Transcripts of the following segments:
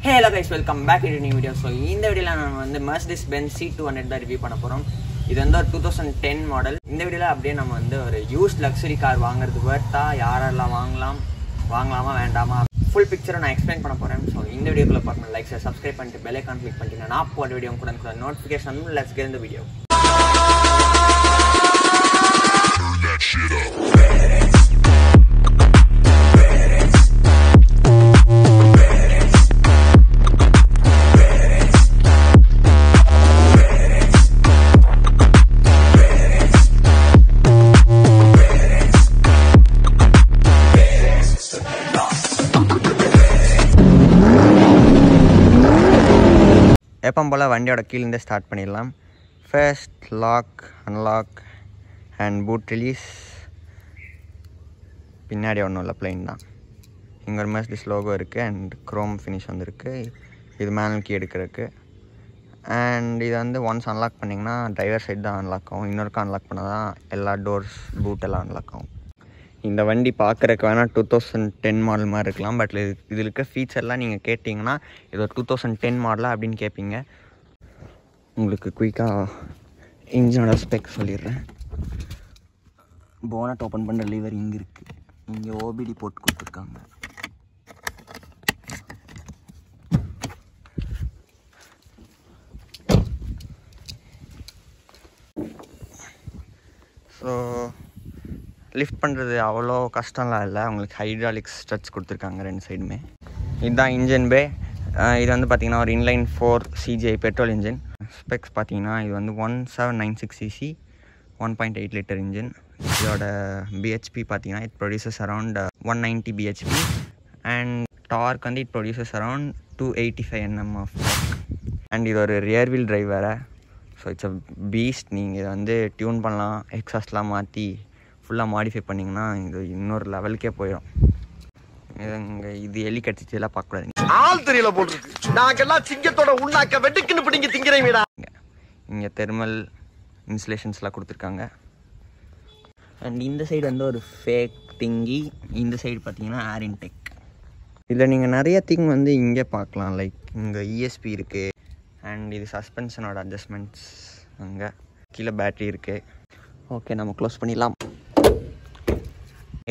Hello guys, welcome back to a new video. So இந்த வீடியோல நான் வந்து Mercedes-Benz C200 தான் ரிவ்யூ பண்ண போறோம். இது வந்து ஒரு 2010 மாடல். இந்த வீடியோல அப்படியே நம்ம வந்து ஒரு யூஸ்ட் லக்ஸரி கார் வாங்குறது வர்த்தா யாரெல்லாம் வாங்கலாமா வேண்டாமா ஃபுல் பிக்சரை நான் எக்ஸ்பிளைன் பண்ண போறேன். ஸோ இந்த வீடியோக்குள்ள பார்க்கணும், லைக் சப்ஸ்கிரைப் பண்ணிட்டு பெல் ஐகான் கிளிக் பண்ணிட்டு நான் போட்ட வீடியோ கூட நோட்டிஃபிகேஷன் லெட்ஸ் கெட் இந்த வீடியோ. எப்போ போல் வண்டியோட கீழேருந்து ஸ்டார்ட் பண்ணிடலாம். First lock, unlock and boot release. பின்னாடி ஒன்றும் இல்லை, பிளைன் தான். இங்கே ஒரு மெர்சிடிஸ் லோகோ இருக்குது அண்ட் க்ரோம் ஃபினிஷ் வந்துருக்கு. இது மேனுவல் கீ எடுக்கிறதுக்கு. அண்ட் இது வந்து ஒன்ஸ் அன்லாக் பண்ணிங்கன்னா டிரைவர் சைடு தான் அன்லாக் ஆகும். இன்னொருக்கா அன்லாக் பண்ணால் தான் எல்லா டோர்ஸ் பூட் எல்லாம் அன்லாக் ஆகும். இந்த வண்டி பார்க்குறக்கு வேணால் 2010 மாடல் மாதிரி இருக்கலாம், பட் இதில் இருக்க ஃபீச்சர்லாம் நீங்கள் கேட்டிங்கன்னா இது ஒரு 2010 மாடலா அப்படின்னு கேட்பீங்க. உங்களுக்கு குயிக்காக இன்ஜினோட ஸ்பெக் சொல்லிடுறேன். போனட் ஓப்பன் பண்ணுற லீவர் இங்கே இருக்குது. இங்கே ஓபிடி போட்டு கொடுத்துருக்காங்க. ஸோ லிஃப்ட் பண்ணுறது அவ்வளோ கஷ்டம்லாம் இல்லை. உங்களுக்கு ஹைட்ராலிக்ஸ் ஸ்ட்ரெச் கொடுத்துருக்காங்க ரெண்டு சைடுமே. இதுதான் இன்ஜின் பே. இது வந்து பார்த்திங்கன்னா ஒரு inline 4 CGI petrol engine. Specs பார்த்திங்கன்னா இது வந்து 1796cc 1.8 லிட்டர் இன்ஜின். இதோட BHP பார்த்திங்கன்னா it produces around 190 BHP and torque வந்து it produces around 285 Nm of torque. And இது ஒரு ரியர் வீல் டிரைவ் வேறு. So it's a beast. நீங்கள் இதை வந்து டியூன் பண்ணலாம், எக்ஸாஸ்ட்லாம் மாற்றி ஃபுல்லாக மாடிஃபை பண்ணிங்கன்னா இது இன்னொரு லெவலுக்கே போயிடும். இது எலி கடிச்சிச்சு எல்லாம் பார்க்கக்கூடாது. ஆள் தெரியல போட்டுருக்கு. நாங்கெல்லாம் சிங்கத்தோட உண்ணாக்க வெட்டுக்குன்னு பிடிங்க திங்கிறீங்கடா. இங்கே தெர்மல் இன்சுலேஷன்ஸ்லாம் கொடுத்துருக்காங்க. அண்ட் இந்த சைடு வந்து ஒரு ஃபேக் திங்கி. இந்த சைடு பார்த்தீங்கன்னா ஏர் இன்டெக். இதில் நீங்கள் நிறைய திங் வந்து இங்கே பார்க்கலாம். லைக் இங்கே ESP இருக்குது அண்ட் இது சஸ்பென்ஷனோட அட்ஜஸ்ட்மெண்ட்ஸ். அங்கே கீழே பேட்ரி இருக்குது. ஓகே, நம்ம க்ளோஸ் பண்ணிடலாம்.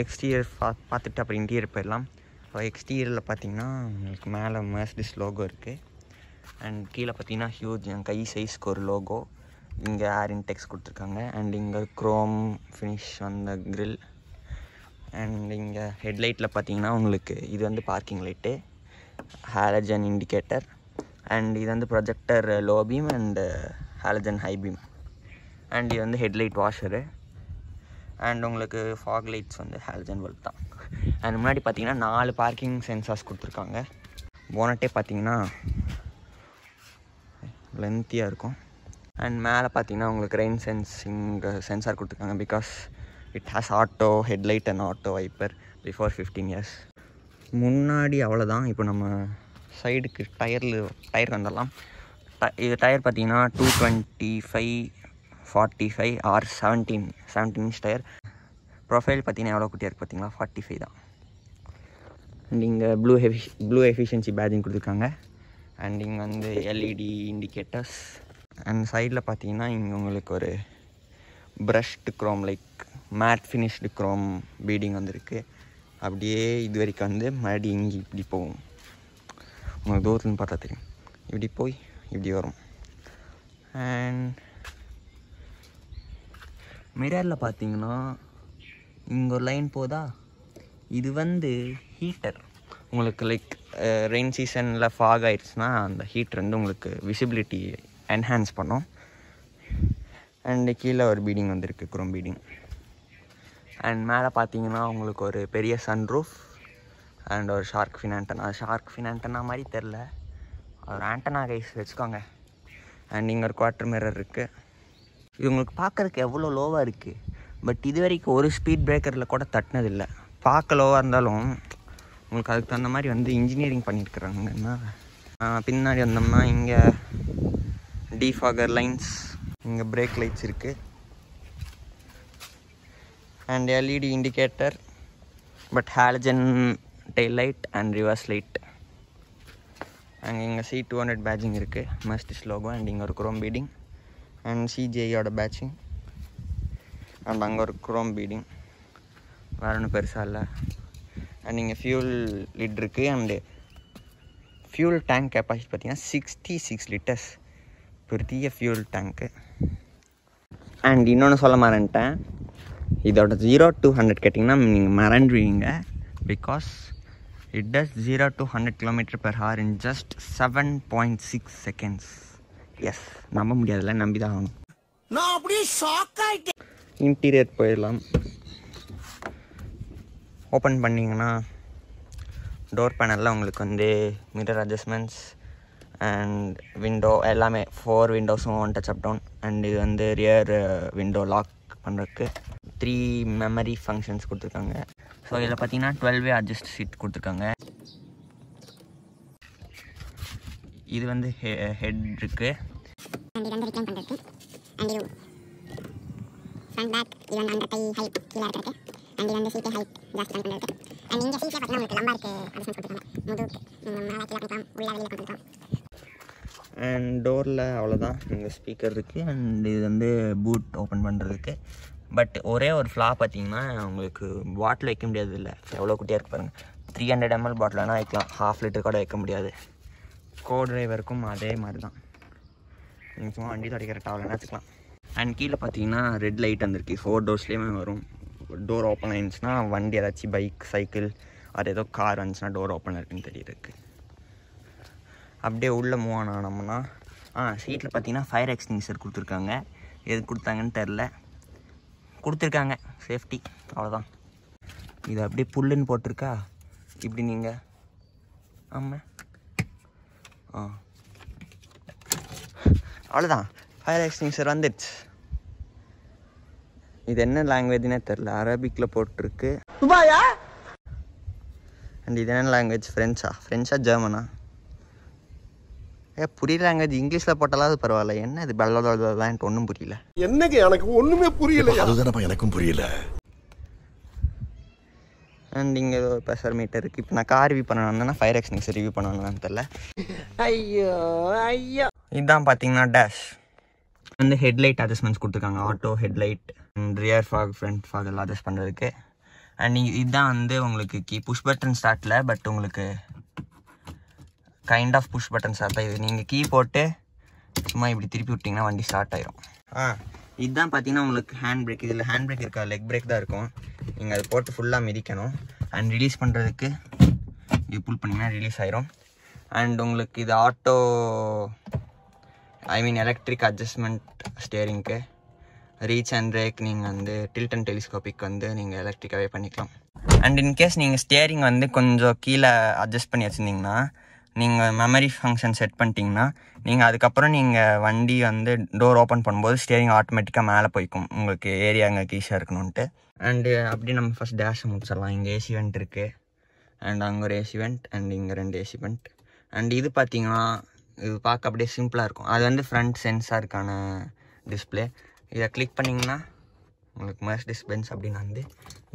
எக்ஸ்டீரியர் பார்த்துட்டு அப்புறம் இன்டீரியர் போயிடலாம். ஸோ எக்ஸ்டீரியரில் பார்த்தீங்கன்னா உங்களுக்கு மேலே மெர்சிடிஸ் லோகோ இருக்குது அண்ட் கீழே பார்த்தீங்கன்னா ஹியூஜ் என் கை சைஸ்க்கு ஒரு லோகோ. இங்கே ஏர் இன்டெக்ஸ் கொடுத்துருக்காங்க அண்ட் இங்கே க்ரோம் ஃபினிஷ் அந்த க்ரில். அண்ட் இங்கே ஹெட்லைட்டில் பார்த்தீங்கன்னா உங்களுக்கு இது வந்து parking light, halogen indicator and இது வந்து projector low beam and halogen high beam. And இது வந்து ஹெட்லைட் வாஷரு அண்ட் உங்களுக்கு ஃபாக் லைட்ஸ் வந்து ஹாலஜன் பல்ப் தான். அண்ட் முன்னாடி பார்த்தீங்கன்னா 4 பார்க்கிங் சென்சார்ஸ் கொடுத்துருக்காங்க. போனட்டே பார்த்தீங்கன்னா லென்த்தியாக இருக்கும். அண்ட் மேலே பார்த்தீங்கன்னா உங்களுக்கு ரெயின் சென்சிங் சென்சார் கொடுத்துருக்காங்க. Because it has auto headlight and auto wiper before 15 years. முன்னாடி அவ்வளோதான். இப்போ நம்ம சைடுக்கு டயர் வந்துடலாம். இது டயர் பார்த்தீங்கன்னா 225 45 ஆர் 17 inch டயர். ப்ரொஃபைல் பார்த்தீங்கன்னா எவ்வளோ குட்டியாக இருக்குது பார்த்தீங்களா, 45 தான். அண்ட் இங்கே ப்ளூ எஃபிஷியன்சி பேட்ஜிங் கொடுத்துருக்காங்க. அண்ட் இங்கே வந்து LED இண்டிகேட்டர்ஸ். அண்ட் சைடில் பார்த்தீங்கன்னா இங்கே உங்களுக்கு ஒரு brushed chrome like matte finished chrome beading வந்துருக்கு. அப்படியே இது வரைக்கும் வந்து மறுபடியும் இங்கே இப்படி போகும். உங்களுக்கு தூரத்துலேருந்து பார்த்தா தெரியும். இப்படி போய் இப்படி வரும். அண்ட் மிரரில் பார்த்தீங்கன்னா இங்கே ஒரு லைன் போதா, இது வந்து ஹீட்டர். உங்களுக்கு லைக் ரெயின் சீசனில் ஃபாக் ஆயிடுச்சுன்னா அந்த ஹீட்டர் வந்து உங்களுக்கு விசிபிலிட்டி என்ஹான்ஸ் பண்ணும். அண்டு கீழே ஒரு பீடிங் வந்துருக்கு, குரோம் பீடிங். அண்ட் மேலே பார்த்தீங்கன்னா உங்களுக்கு ஒரு பெரிய சன்ரூஃப் அண்ட் ஒரு shark fin antenna. Shark fin antenna மாதிரி தெரில, ஒரு ஆண்டனா கைஸ் வச்சுக்கோங்க. அண்ட் இங்கே ஒரு குவார்ட்டர் மிரர் இருக்குது. இது உங்களுக்கு பார்க்குறதுக்கு எவ்வளோ லோவாக இருக்குது, பட் இது வரைக்கும் ஒரு ஸ்பீட் பிரேக்கரில் கூட தட்டினதில்லை. பார்க்க லோவாக இருந்தாலும் உங்களுக்கு அதுக்கு தகுந்த மாதிரி வந்து இன்ஜினியரிங் பண்ணியிருக்கிறாங்கன்னா. பின்னாடி வந்தோம்னா இங்கே டிஃபாகர் லைன்ஸ், இங்கே பிரேக் லைட்ஸ் இருக்குது and LED indicator, but halogen tail light and reverse light. அங்கே இங்கே C200 பேட்சிங் இருக்குது, மஸ்டிஸ் லோகோ. அண்ட் இங்கே ஒரு குரோம் பீடிங் அண்ட் CJIயோட பேட்சிங். அண்ட் அங்கே ஒரு குரோம் பீடிங், வேறு ஒன்றும் பெருசாக இல்லை. அண்ட் இங்கே ஃபியூல் லிட் இருக்குது. அண்டு ஃபியூல் டேங்க் கெப்பாசிட்டி பார்த்திங்கன்னா 66 லிட்டர்ஸ், பெரிய ஃபியூல் டேங்க்கு. அண்ட் இன்னொன்று சொல்ல மறந்துட்டேன், இதோட 0 to 100 கேட்டிங்கன்னா நீங்கள் மறந்துடுவீங்க. Because it does 0 to 100 km/h in just 7.6 seconds. Yes, நம்ப முடியாதுல்ல, நம்பி தான் ஆகணும். நான் அப்படியே ஷாக் ஆயிட்டேன். இன்டீரியர் போயிடலாம். ஓப்பன் பண்ணிங்கன்னா டோர் பேனலில் உங்களுக்கு வந்து மிரர் அட்ஜஸ்ட்மெண்ட்ஸ் அண்ட் விண்டோ எல்லாமே 4 விண்டோஸும் one touch up down. And இது வந்து ரியர் விண்டோ லாக் பண்ணுறதுக்கு 3 மெமரி ஃபங்க்ஷன்ஸ் கொடுத்துருக்காங்க. ஸோ இதில் பார்த்தீங்கன்னா 12 way அட்ஜஸ்ட் சீட் கொடுத்துருக்காங்க. இது வந்து ஹெட் இருக்குது. அண்ட் இது வந்து ரிக்ளைன் பண்ணுறதுக்கு. அண்ட் இது ஃப்ரண்ட் பேக், இது வந்து அந்த கை ஹைட் கீழே இருக்கிறது. அண்ட் இது வந்து சீட்டை ஹைட் ஜாஸ்தி பண்ணுறதுக்கு. அண்ட் இங்கே சீட்டில் பார்த்தீங்கன்னா உங்களுக்கு லம்பாருக்கு அட்ஜஸ்ட்மெண்ட் கொடுத்துருக்காங்க. முதுகுக்கு நீங்கள் மேலே கீழே பண்ணிக்கலாம், உள்ளே வெளியில் கொடுத்துருக்கலாம். அண்ட் டோரில் அவ்வளோதான், இங்கே ஸ்பீக்கர் இருக்குது. அண்ட் இது வந்து பூட் ஓப்பன் பண்ணுறதுக்கு. பட் ஒரே ஒரு ஃப்ளா பார்த்தீங்கன்னா உங்களுக்கு பாட்டில் வைக்க முடியாது. இல்லை எவ்வளோ குட்டியாக இருக்குது பாருங்கள். 300 ml பாட்டில் வேணால் வைக்கலாம், 1/2 லிட்டர் கூட வைக்க முடியாது. கோ டிரைவருக்கும் அதே மாதிரி தான், நீங்கள் சும்மா வண்டி துடைக்கிற டவல் வச்சுக்கலாம். அண்ட் கீழே பார்த்தீங்கன்னா ரெட் லைட் வந்திருக்கு. 4 டோர்ஸ்லேயுமே வரும். டோர் ஓப்பன் ஆயிடுச்சுன்னா வண்டி ஏதாச்சும் பைக், சைக்கிள், அது ஏதோ கார் வந்துச்சுன்னா டோர் ஓப்பன் இருக்குன்னு தெரியுதுக்கு. அப்படியே உள்ளே மூவ் ஆனோம்னா சீட்டில் பார்த்தீங்கன்னா ஃபயர் எக்ஸ்டிங்ஷர் கொடுத்துருக்காங்க. எது கொடுத்தாங்கன்னு தெரில, கொடுத்துருக்காங்க, சேஃப்டி, அவ்வளோதான். இது அப்படியே புல்லுன்னு போட்டிருக்கா, இப்படி நீங்கள் ஆமாம் அவ்வளோதான், ஃபயர் எக்ஸ்டிங்ஷர் வந்துடுச்சு. இது என்ன லாங்குவேஜ்னே தெரில, அரபிக்கில் போட்டிருக்கு. அண்ட் இது என்ன லாங்குவேஜ், ஃப்ரெஞ்சா ஜெர்மனா? புரியல லாங்குவேஜ். இங்கிலீஷில் போட்டாலாவது பரவாயில்ல, என்ன இது பெல்லதான் ஒன்றும் புரியல. என்னங்க எனக்கு ஒண்ணுமே புரியல. அதுதானப்பா எனக்கும் புரியல. அண்ட் இங்கே ஏதோ ப்ரெஷர் மீட்டர் இருக்குது. இப்போ நான் கார் ரிவ்யூ பண்ணணும்னா ஃபயர் எக்ஸ்டிங்ஷர் ரிவ்யூ பண்ணணும்னு தெரில. ஐயோ ஐயோ. இதுதான் பார்த்தீங்கன்னா டேஷ் வந்து ஹெட்லைட் அட்ஜஸ்ட்மெண்ட்ஸ் கொடுத்துருக்காங்க. Auto headlight, rear fog, front fog எல்லாம் அட்ஜஸ்ட் பண்ணுறதுக்கு. அண்ட் இதுதான் வந்து உங்களுக்கு கீ. புஷ் பட்டன் ஸ்டார்ட்டில், பட் உங்களுக்கு kind of push button start தான். இது நீங்கள் கீ போட்டு சும்மா இப்படி திருப்பி விட்டிங்கன்னா வண்டி ஸ்டார்ட் ஆயிரும். இதுதான் பார்த்தீங்கன்னா உங்களுக்கு ஹேண்ட் பிரேக். இதில் ஹேண்ட் பிரேக் இருக்கா, லெக் பிரேக் தான் இருக்கும். நீங்கள் அதை போட்டு ஃபுல்லாக மிதிக்கணும். அண்ட் ரிலீஸ் பண்ணுறதுக்கு இது புல் பண்ணிங்கன்னா ரிலீஸ் ஆயிரும். அண்ட் உங்களுக்கு இது ஆட்டோ, எலக்ட்ரிக் அட்ஜஸ்ட்மெண்ட் ஸ்டியரிங்க்கு. ரீச் அண்ட் பிரேக் நீங்கள் வந்து டில்ட் அண்ட் டெலிஸ்கோபிக் வந்து நீங்கள் எலக்ட்ரிக்காகவே பண்ணிக்கலாம். அண்ட் இன்கேஸ் நீங்கள் ஸ்டியரிங் வந்து கொஞ்சம் கீழே அட்ஜஸ்ட் பண்ணி வச்சுருந்தீங்கன்னா, நீங்கள் மெமரி ஃபங்க்ஷன் செட் பண்ணிட்டீங்கன்னா, நீங்கள் அதுக்கப்புறம் நீங்கள் வண்டி வந்து டோர் ஓப்பன் பண்ணும்போது ஸ்டியரிங் ஆட்டோமேட்டிக்காக மேலே போய்க்கும், உங்களுக்கு ஏரியா அங்கே ஈஸியாக இருக்கணுன்ட்டு. அண்டு அப்படி நம்ம ஃபஸ்ட் டேஷை முடிச்சிடலாம். இங்கே ஏசி வெண்ட் இருக்குது. அண்ட் அங்கே ஒரு ஏசி வெண்ட், அண்ட் இங்கே 2 ஏசி வெண்ட். அண்ட் இது பார்த்தீங்கன்னா இது பார்க்க அப்படியே சிம்பிளாக இருக்கும். அது வந்து ஃப்ரண்ட் சென்சாருக்கான டிஸ்பிளே. இதை கிளிக் பண்ணிங்கன்னா உங்களுக்கு மெர்சிடிஸ் பென்ஸ் அப்படின்னு வந்து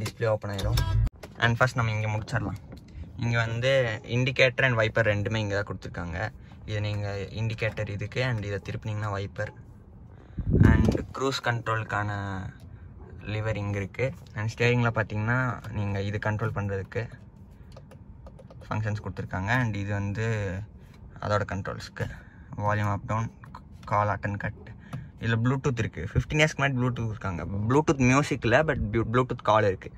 டிஸ்பிளே ஓப்பன் ஆகிடும். அண்ட் ஃபஸ்ட் நம்ம இங்கே முடிச்சிடலாம். இங்கே வந்து இண்டிகேட்டர் அண்ட் வைப்பர் ரெண்டுமே இங்கே தான் கொடுத்துருக்காங்க. இதை நீங்கள் இண்டிகேட்டர் இதுக்கு, அண்ட் இதை திருப்பினீங்கன்னா வைப்பர். அண்ட் க்ரூஸ் கண்ட்ரோலுக்கான லிவர் இங்கே இருக்குது. அண்ட் ஸ்டியரிங்கில் பார்த்தீங்கன்னா நீங்கள் இது கண்ட்ரோல் பண்ணுறதுக்கு ஃபங்க்ஷன்ஸ் கொடுத்துருக்காங்க. அண்ட் இது வந்து அதோட கண்ட்ரோல்ஸ்க்கு volume up down, call attend cut. இதில் ப்ளூடூத் இருக்குது. 15 இயர்ஸ்க்கு முன்னாடி ப்ளூடூத் இருக்காங்க. ப்ளூடூத் மியூசிக்கில், பட் ப்ளூடூத் கால் இருக்குது.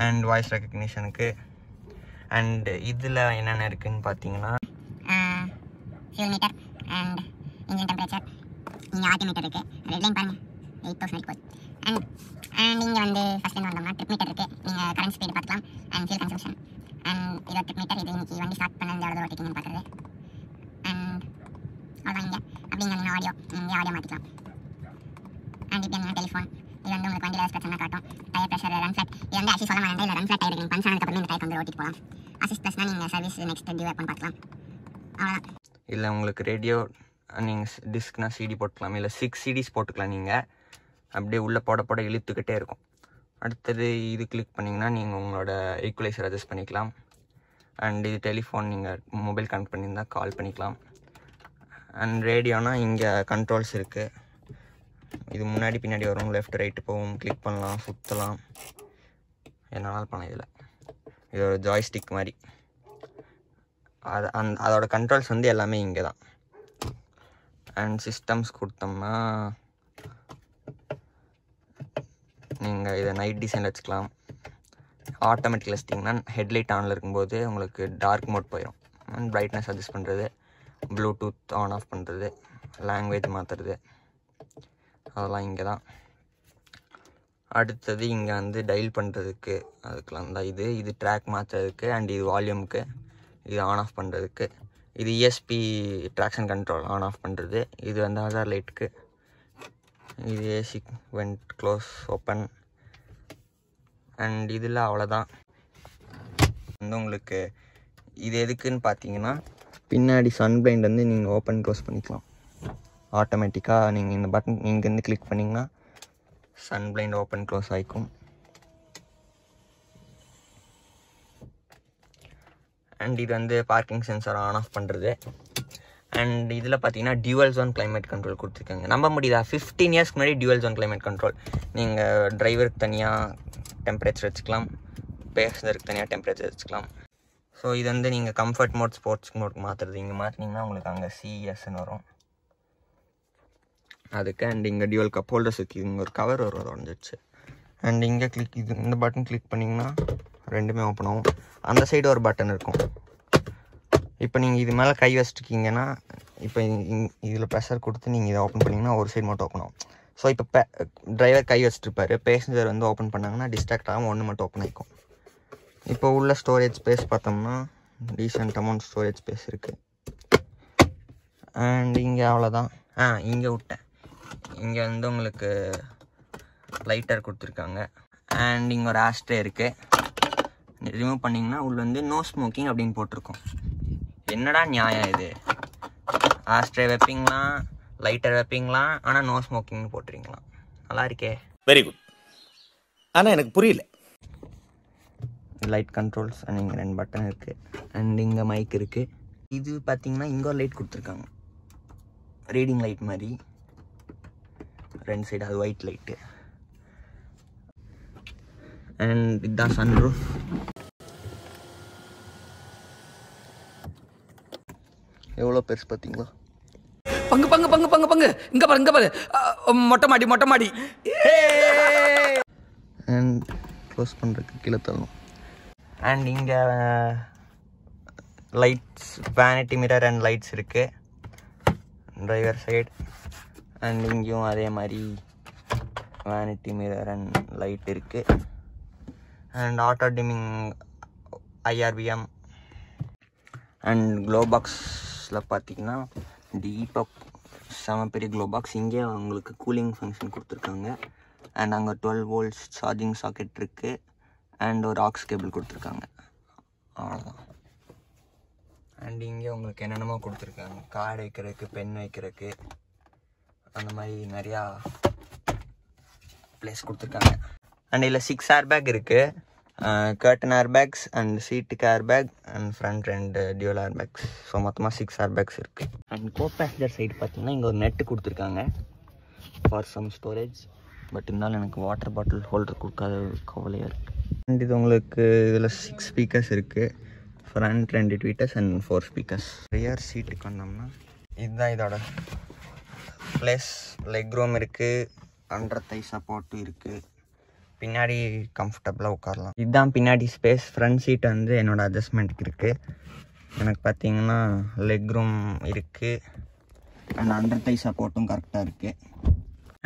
And voice ரெக்கக்னிஷனுக்கு. அண்ட் இதில் என்னென்ன இருக்குதுன்னு பார்த்தீங்கன்னா fuel meter and engine temperature. இங்கே ஆர்டிமீட்டர் இருக்குது. ரெட்லைன் பாருங்கள் 8000 வரைக்கும் போகுது. அண்ட் இங்கே வந்து ஃபஸ்ட்டு வந்தோம்னா ட்ரிப் மீட்டர் இருக்குது. நீங்கள் கரண்ட் ஸ்பீடு பார்க்கலாம் அண்ட் ஃபியூல் கன்சம்ஷன். அண்ட் இதோட ட்ரிப் மீட்டர், இது இன்றைக்கி வண்டி ஸ்டார்ட் பண்ணது எவ்வளோ தூரம் ஓட்டிங்கன்னு பார்க்குறது. அண்ட் அவ்வளோதான். இங்கே அப்படிங்க ஆடியோ, இங்கே ஆடியோ மாற்றிக்கலாம். அண்ட் இப்போ என்ன டெலிஃபோன், இது வந்து உங்களுக்கு வண்டியில் பிரச்சனை காட்டும். Tyre pressure, run flat. இது வந்து ஆக்சுவலி சொல்ல மாட்டேன், இல்லை ரன் ஃப்ளாட் டயர் நீங்கள் பஞ்ச் ஆனதுக்கப்புறம் இந்த டயர் வந்து ஓட்டிட்டு போகலாம். அசிஸ்ட் ப்ளஸ்னால் நீங்கள் சர்வீஸ் நெக்ஸ்ட் டியூ எப்போன்னு பார்க்கலாம். அவ்வளோதான். இல்லை உங்களுக்கு ரேடியோ, நீங்கள் டிஸ்க்னா சிடி போட்டுக்கலாம். இல்லை 6 CDs போட்டுக்கலாம். நீங்கள் அப்படியே உள்ளே போட இழுத்துக்கிட்டே இருக்கும். அடுத்தது இது கிளிக் பண்ணிங்கன்னா நீங்கள் உங்களோட ஈக்குவலைசர் அட்ஜஸ்ட் பண்ணிக்கலாம். அண்ட் இது டெலிஃபோன் நீங்கள் மொபைல் கனெக்ட் பண்ணியிருந்தால் கால் பண்ணிக்கலாம். அண்ட் ரேடியோனா இங்கே கண்ட்ரோல்ஸ் இருக்குது. இது முன்னாடி பின்னாடி வரும், லெஃப்ட் ரைட்டு போகும், கிளிக் பண்ணலாம், சுற்றலாம், என்னால் பண்ணலாம். இது ஒரு ஜாய்ஸ்டிக் மாதிரி. அதோட கண்ட்ரோல்ஸ் வந்து எல்லாமே இங்கே தான். அண்ட் சிஸ்டம்ஸ் கொடுத்தோம்னா நீங்கள் இதை நைட் டிசைனில் வச்சுக்கலாம். ஆட்டோமேட்டிக்கில் வச்சிட்டிங்கன்னா ஹெட்லைட் ஆனில் இருக்கும்போது உங்களுக்கு டார்க் மோட் போயிடும். அண்ட் பிரைட்னஸ் அட்ஜஸ்ட் பண்ணுறது, ப்ளூடூத் ஆன் ஆஃப் பண்ணுறது, லாங்குவேஜ் மாற்றுறது, அதெல்லாம் இங்கே தான். அடுத்தது இங்கே வந்து டயல் பண்ணுறதுக்கு அதுக்கெலாம் தான் இது ட்ராக் மாற்றுறதுக்கு, அண்ட் இது வால்யூமுக்கு, இது ஆன் ஆஃப் பண்ணுறதுக்கு, இது ESP traction control on off பண்ணுறது, இது வந்து ஹசார் லைட்டுக்கு, இது AC went close open. And இதில் அவ்வளோதான். வந்து உங்களுக்கு இது எதுக்குன்னு பார்த்தீங்கன்னா பின்னாடி சன் பிளைண்ட் வந்து நீங்கள் ஓப்பன் க்ளோஸ் பண்ணிக்கலாம் ஆட்டோமேட்டிக்காக. நீங்கள் இந்த பட்டன் இங்கேருந்து கிளிக் பண்ணிங்கன்னா சன் பிளைண்ட் ஓப்பன் க்ளோஸ் ஆகிக்கும். அண்ட் இது வந்து பார்க்கிங் சென்சார் ஆன் ஆஃப் பண்ணுறது. அண்ட் இதில் பார்த்தீங்கன்னா டியூவல் ஜோன் கிளைமேட் கண்ட்ரோல் கொடுத்துருக்காங்க. நம்ப முடியுதா, 15 இயர்ஸ்க்கு முன்னாடி டியூவல் ஜோன் கிளைமேட் கண்ட்ரோல். நீங்கள் டிரைவருக்கு தனியாக டெம்பரேச்சர் வச்சுக்கலாம், பேசஞ்சருக்கு தனியாக டெம்பரேச்சர் வச்சுக்கலாம். ஸோ இது வந்து நீங்கள் கம்ஃபர்ட் மோட், ஸ்போர்ட்ஸ் மோட்க்கு மாற்றுறது. இங்கே மாற்றினீங்கன்னா உங்களுக்கு அங்கே CESன்னு வரும் அதுக்கு. அண்ட் இங்கே டியூவல் கப் ஹோல்டர்ஸ் இருக்குது, இங்கே ஒரு கவர் வரும், உடஞ்சிடுச்சு. அண்ட் இங்கே கிளிக், இது இந்த பட்டன் கிளிக் பண்ணிங்கன்னா ரெண்டுமே ஓப்பன் ஆகும். அந்த சைடு ஒரு பட்டன் இருக்கும். இப்போ நீங்கள் இது மேலே கை வச்சுருக்கீங்கன்னா இப்போ இதில் ப்ரெஷர் கொடுத்து நீங்கள் இதை ஓப்பன் பண்ணிங்கன்னா ஒரு சைடு மட்டும் ஓப்பன் ஆகும். ஸோ இப்போ டிரைவர் கை வச்சுருப்பாரு, பேசஞ்சர் வந்து ஓப்பன் பண்ணாங்கன்னா டிஸ்ட்ராக்ட் ஆகும், ஒன்று மட்டும் ஓப்பன் ஆகிக்கும். இப்போ உள்ள ஸ்டோரேஜ் ஸ்பேஸ் பார்த்தோம்னா டீசென்ட் அமௌண்ட் ஸ்டோரேஜ் ஸ்பேஸ் இருக்குது. அண்ட் இங்கே அவ்வளோதான். இங்கே விட்டேன். இங்கே வந்து உங்களுக்கு லைட்டர் கொடுத்துருக்காங்க. அண்ட் இங்கே ஒரு ஆஸ்ட்ரே இருக்குது. ரிமூவ் பண்ணிங்கன்னா உள்ள வந்து நோ ஸ்மோக்கிங் அப்படின்னு போட்டிருக்கோம். என்னடா நியாயம் இது, ஆஸ்ட்ரே வைப்பீங்களாம், லைட்டர் வைப்பீங்களாம், ஆனால் நோ ஸ்மோக்கிங்னு போட்டுறீங்களாம். நல்லா இருக்கே, வெரி குட். ஆனால் எனக்கு புரியல. லைட் கண்ட்ரோல்ஸ் அண்ட் இங்கே 2 பட்டன் இருக்குது. அண்ட் இங்கே மைக் இருக்குது. இது பார்த்தீங்கன்னா இங்கே ஒரு லைட் கொடுத்துருக்காங்க, ரீடிங் லைட் மாதிரி 2 சைடு, அது ஒயிட் லைட்டு. அண்ட் இதுதான் சன்ரூஃப். எவ்வளோ பெருசு பார்த்தீங்களா? பங்கு பங்கு பங்கு பங்கு பங்கு இங்கே பாரு, இங்கே பாரு, மொட்டை மாடி மொட்டை மாடி. அண்ட் க்ளோஸ் பண்ணுறதுக்கு கீழே தள்ளணும். அண்ட் இங்கே lights, vanity mirror and lights இருக்குது டிரைவர் சைடு. அண்ட் இங்கேயும் அதே மாதிரி வேனிட்டி மிரர் அண்ட் லைட் இருக்குது. And auto dimming, IRBM. And glove பாக்ஸில் பார்த்தீங்கன்னா டீப்பாக செம பெரிய க்ளோ பாக்ஸ். இங்கே உங்களுக்கு கூலிங் ஃபங்க்ஷன் கொடுத்துருக்காங்க. அண்ட் அங்கே 12 volts சார்ஜிங் சாக்கெட் இருக்குது. அண்ட் ஒரு ஆக்ஸ் கேபிள் கொடுத்துருக்காங்க, அவ்வளோதான். அண்ட் இங்கே உங்களுக்கு என்னென்னமோ கொடுத்துருக்காங்க, கார்டு வைக்கிறதுக்கு, பென் வைக்கிறதுக்கு, அந்த மாதிரி நிறையா ப்ளேஸ் கொடுத்துருக்காங்க. அண்ட் இதில் 6 ஏர்பேக் இருக்குது. கர்டன் ஏர்பேக்ஸ் அண்ட் சீட்டுக்கு airbag and front 2 dual airbags. So மொத்தமாக 6 ஏர்பேக்ஸ் இருக்குது. அண்ட் கோ பேசஞ்சர் சைடு பார்த்தீங்கன்னா இங்கே ஒரு நெட்டு கொடுத்துருக்காங்க ஃபார் சம் ஸ்டோரேஜ். பட் இருந்தாலும் எனக்கு வாட்டர் பாட்டில் ஹோல்டர் கொடுக்காத கவலையாக இருக்குது. அண்ட் இது உங்களுக்கு இதில் 6 ஸ்பீக்கர்ஸ் இருக்குது. Front 2 tweeters and 4 speakers. Rear சீட்டுக்கு வந்தோம்னா இதுதான் இதோட ப்ளஸ். லெக் ரூம் இருக்குது, அண்டர் தை சப்போர்ட்டும் இருக்குது. பின்னாடி கம்ஃபர்டபுளாக உட்காரலாம். இதுதான் பின்னாடி ஸ்பேஸ். ஃப்ரண்ட் சீட் வந்து என்னோடய அட்ஜஸ்ட்மெண்ட்டுக்கு இருக்குது. எனக்கு பார்த்தீங்கன்னா லெக் ரூம் இருக்குது அண்ட் அண்டர் தை சப்போர்ட்டும் கரெக்டாக இருக்குது.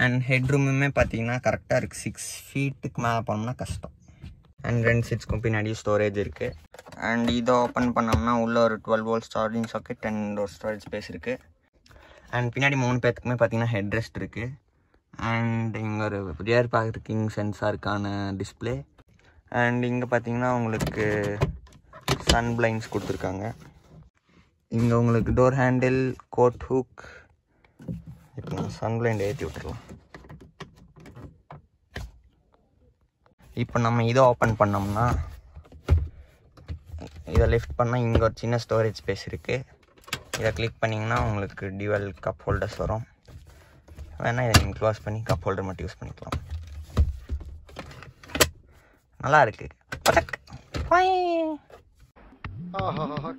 அண்ட் ஹெட் ரூமுமே பார்த்தீங்கன்னா கரெக்டாக இருக்குது. 6 feet மேலே போனோம்னா கஷ்டம். அண்ட் 2 சீட்ஸ்க்கும் பின்னாடி ஸ்டோரேஜ் இருக்குது. அண்ட் இதை ஓப்பன் பண்ணோம்னா உள்ளே ஒரு 12 volts சார்ஜிங் சாக்கெட் அண்ட் ஒரு ஸ்டோரேஜ் ஸ்பேஸ் இருக்குது. அண்ட் பின்னாடி 3 பேர்த்துக்குமே பார்த்தீங்கன்னா ஹெட் ரெஸ்ட் இருக்குது. அண்ட் இங்கே ஒரு ரியர் பார்க்கிங் சென்சாருக்கான டிஸ்பிளே. அண்ட் இங்கே பார்த்தீங்கன்னா உங்களுக்கு சன் பிளைண்ட்ஸ் கொடுத்துருக்காங்க. இங்கே உங்களுக்கு டோர் ஹேண்டில், கோட் ஹூக். இப்போ நம்ம சன் பிளைண்ட் ஏற்றி விட்டுருலாம். இப்போ நம்ம இதை ஓப்பன் பண்ணோம்னா இதை லிஃப்ட் பண்ணால் இங்கே ஒரு சின்ன ஸ்டோரேஜ் ஸ்பேஸ் இருக்குது. இதை கிளிக் பண்ணிங்கன்னா உங்களுக்கு டியூவல் கப் ஹோல்டர்ஸ் வரும். வேணால் இதை நீங்கள் க்ளோஸ் பண்ணி கப் ஹோல்டர் மட்டும் யூஸ் பண்ணிக்கலாம். நல்லா இருக்குது.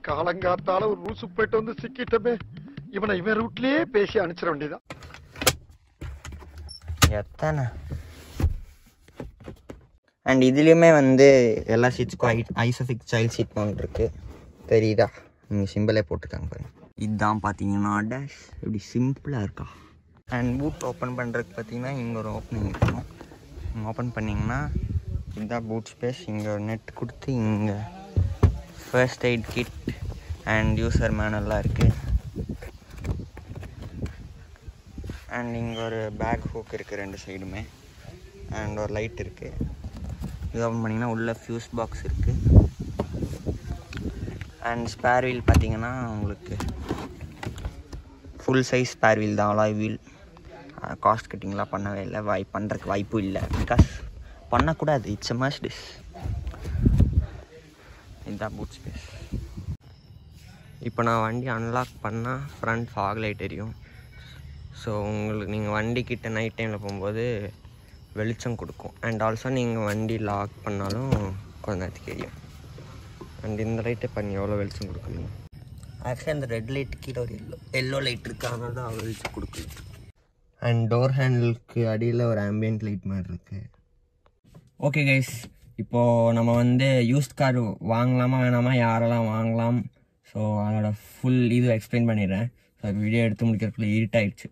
காலங்காத்தால ஒரு ரூசு போயிட்டு வந்து சிக்கிட்டமே. இவன் ரூட்லயே பேசி அனுப்பிச்சிட வேண்டியதான். எத்தனை அண்ட் இதுலேயுமே வந்து எல்லா சீட்ஸ்க்கும் ஐசோஃபிக் சைல்ட் சீட் மவுண்ட் இருக்குது. தெரியுதா? நீங்கள் சிம்பிளே போட்டுருக்காங்க பாருங்க. இதுதான் பார்த்தீங்கன்னா டேஷ் இப்படி சிம்பிளாக இருக்கா. அண்ட் பூட் ஓப்பன் பண்ணுறதுக்கு பார்த்தீங்கன்னா இங்கே ஒரு ஓப்பனிங் இருக்கும். இங்கே ஓப்பன் பண்ணிங்கன்னா இதுதான் பூட் ஸ்பேஸ். இங்கே ஒரு நெட் கொடுத்து இங்கே first aid kit and user மேனுவல்லாம் இருக்குது. அண்ட் இங்கே ஒரு பேக் ஹூக் இருக்குது 2 சைடுமே. அண்ட் ஒரு லைட் இருக்குது. இது ஓப்பன் பண்ணிங்கன்னா உள்ள ஃபியூஸ் பாக்ஸ் இருக்குது. அண்ட் ஸ்பேர் வீல் பார்த்தீங்கன்னா உங்களுக்கு ஃபுல் சைஸ் ஸ்பேர் வீல் தான். Alloy wheel. காஸ்ட் கட்டிங்லாம் பண்ணவே இல்லை. பண்ணுறதுக்கு வாய்ப்பும் இல்லை. பிகாஸ் பண்ணக்கூடாது. It's a must dish. இதுதான் பூட் ஸ்பேஸ். இப்போ நான் வண்டி அன்லாக் பண்ணால் ஃப்ரண்ட் ஃபாக் லைட் எரியும். ஸோ உங்களுக்கு நீங்கள் வண்டிக்கிட்ட நைட் டைமில் போகும்போது வெளிச்சம் கொடுக்கும். அண்ட் ஆல்சோ நீங்கள் வண்டி லாக் பண்ணாலும் கொஞ்ச நேரத்துக்கு எரியும். அண்ட் இந்த லைட்டை பண்ணி எவ்வளோ வெளிச்சம் கொடுக்குறீங்க. ஆக்சுவலி அந்த ரெட் லைட் கீழே ஒரு எல்லோ லைட் இருக்குது. அதனால தான் அவ்வளோ வெளிச்சம் கொடுக்குது. அண்ட் டோர் ஹேண்டிலுக்கு அடியில் ஒரு ஆம்பியன்ட் லைட் மாதிரி இருக்குது. ஓகே கைஸ், இப்போது நம்ம வந்து யூஸ்ட் கார் வாங்கலாமா வேணாமா, யாரெல்லாம் வாங்கலாம், ஸோ அதோட ஃபுல் இது எக்ஸ்பிளைன் பண்ணிடுறேன். ஸோ வீடியோ எடுத்து முடிக்கிறதுக்குள்ள இருட்டாயிடுச்சு.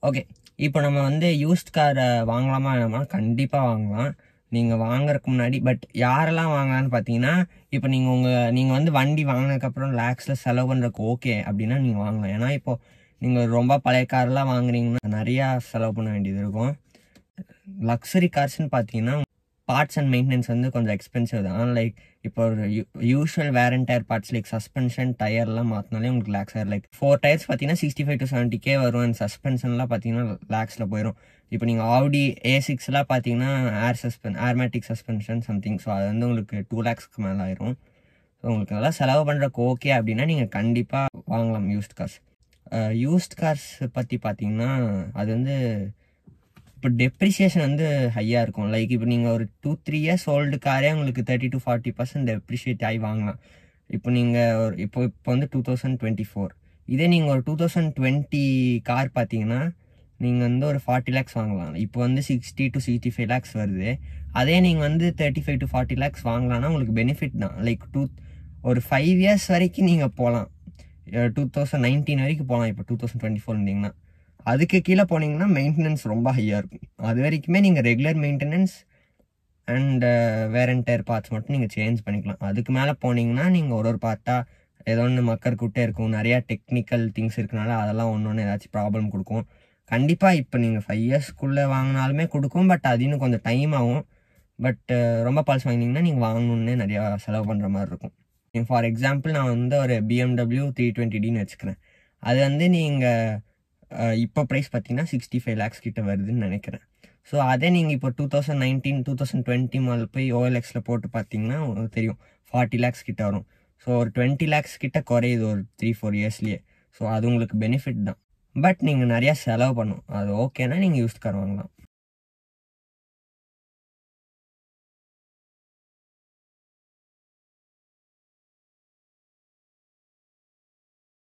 ஓகே, இப்போ நம்ம வந்து யூஸ்ட் காரை வாங்கலாமா வேணாமா, கண்டிப்பாக வாங்கலாம். நீங்கள் வாங்குறதுக்கு முன்னாடி பட் யாரெல்லாம் வாங்கலான்னு பார்த்தீங்கன்னா, இப்போ நீங்கள் வந்து வண்டி வாங்கினதுக்கப்புறம் லேக்ஸில் செலவு பண்ணுறதுக்கு ஓகே அப்படின்னா நீங்கள் வாங்கலாம். ஏன்னா இப்போது நீங்கள் ரொம்ப பழைய கார்லாம் வாங்குறீங்கன்னா நிறையா செலவு பண்ண வேண்டியது இருக்கும். லக்ஸரி கார்ஸ்ன்னு பார்த்தீங்கன்னா பார்ட்ஸ் அண்ட் மெயின்டெனன்ஸ் வந்து கொஞ்சம் எக்ஸ்பென்சிவ் தான். லைக் இப்போ ஒரு usual wear and tyre parts like suspension டயர்லாம் மாற்றினாலே உங்களுக்கு லேக்ஸ் ஆயிரும். லைக் 4 டயர்ஸ் பார்த்தீங்கன்னா 65 to 70K வரும். அண்ட் சஸ்பென்ஷன்லாம் பார்த்தீங்கன்னா லேக்ஸில் போயிடும். இப்போ நீங்கள் ஆடி A6லாம் பார்த்தீங்கன்னா ஏர்மேட்டிக் சஸ்பென்ஷன் சம்திங். ஸோ அது வந்து உங்களுக்கு 2 lakhsக்கு மேலே ஆயிரும். ஸோ உங்களுக்கு நல்லா செலவு பண்ணுறக்கு ஓகே அப்படின்னா நீங்கள் கண்டிப்பாக வாங்கலாம் யூஸ்ட் கார்ஸ். யூஸ்ட் கார்ஸ் பற்றி பார்த்தீங்கன்னா அது வந்து இப்போ டெப்ரிசியேஷன் வந்து ஹையாக இருக்கும். லைக் இப்போ நீங்கள் ஒரு 2-3 years ஓல்டு காரே உங்களுக்கு 30 to 40% டெப்ரிஷியேட் ஆகி வாங்கலாம். இப்போ நீங்கள் இப்போ வந்து 2024, இதே நீங்கள் ஒரு 2020 கார் பார்த்தீங்கன்னா நீங்கள் வந்து ஒரு 40 lakhs வாங்கலாம். இப்போ வந்து 60 to 65 lakhs வருது. அதே நீங்கள் வந்து 35 to 40 lakhs வாங்கலாம்னா உங்களுக்கு பெனிஃபிட் தான். லைக் ஒரு 5 years வரைக்கும் நீங்கள் போகலாம். 2019 வரைக்கும் போகலாம். இப்போ 2024 இருந்தீங்கன்னா அதுக்கு கீழே போனீங்கன்னா மெயின்டெனன்ஸ் ரொம்ப ஹையாக இருக்கும். அது வரைக்குமே நீங்கள் regular maintenance and wear and tyre parts மட்டும் நீங்கள் சேஞ்ச் பண்ணிக்கலாம். அதுக்கு மேலே போனீங்கன்னா நீங்கள் ஒரு பார்ட்டாக ஏதோ ஒன்று மக்கர்கிட்டே இருக்கும். நிறையா டெக்னிக்கல் திங்ஸ் இருக்கனால அதெல்லாம் ஒன்று ஏதாச்சும் ப்ராப்ளம் கொடுக்கும். கண்டிப்பாக இப்போ நீங்கள் 5 yearsக்குள்ளே வாங்கினாலுமே கொடுக்கும். பட் அது இன்னும் கொஞ்சம் டைம் ஆகும். பட் ரொம்ப பல்ஸ் வாங்கினீங்கன்னா நீங்கள் வாங்கணுன்னே நிறையா செலவு பண்ணுற மாதிரி இருக்கும். ஃபார் எக்ஸாம்பிள் நான் வந்து ஒரு BMW 320Dன்னு வச்சுக்கிறேன். அது வந்து நீங்கள் இப்போ ப்ரைஸ் பார்த்தீங்கன்னா 65 lakhs கிட்ட வருதுன்னு நினைக்கிறேன். ஸோ அதே நீங்கள் இப்போ 2019 2020 மாடல் போய் OLXல போட்டு பார்த்தீங்கன்னா உங்களுக்கு தெரியும் 40 lakhs கிட்ட வரும். ஸோ ஒரு 20 lakhs கிட்ட குறையுது ஒரு 3-4 yearsலேயே. ஸோ அது உங்களுக்கு பெனிஃபிட் தான். பட் நீங்கள் நிறையா செலவு பண்ணும். அது ஓகேனா நீங்கள் யூஸ்ட் கார் வாங்கலாம்.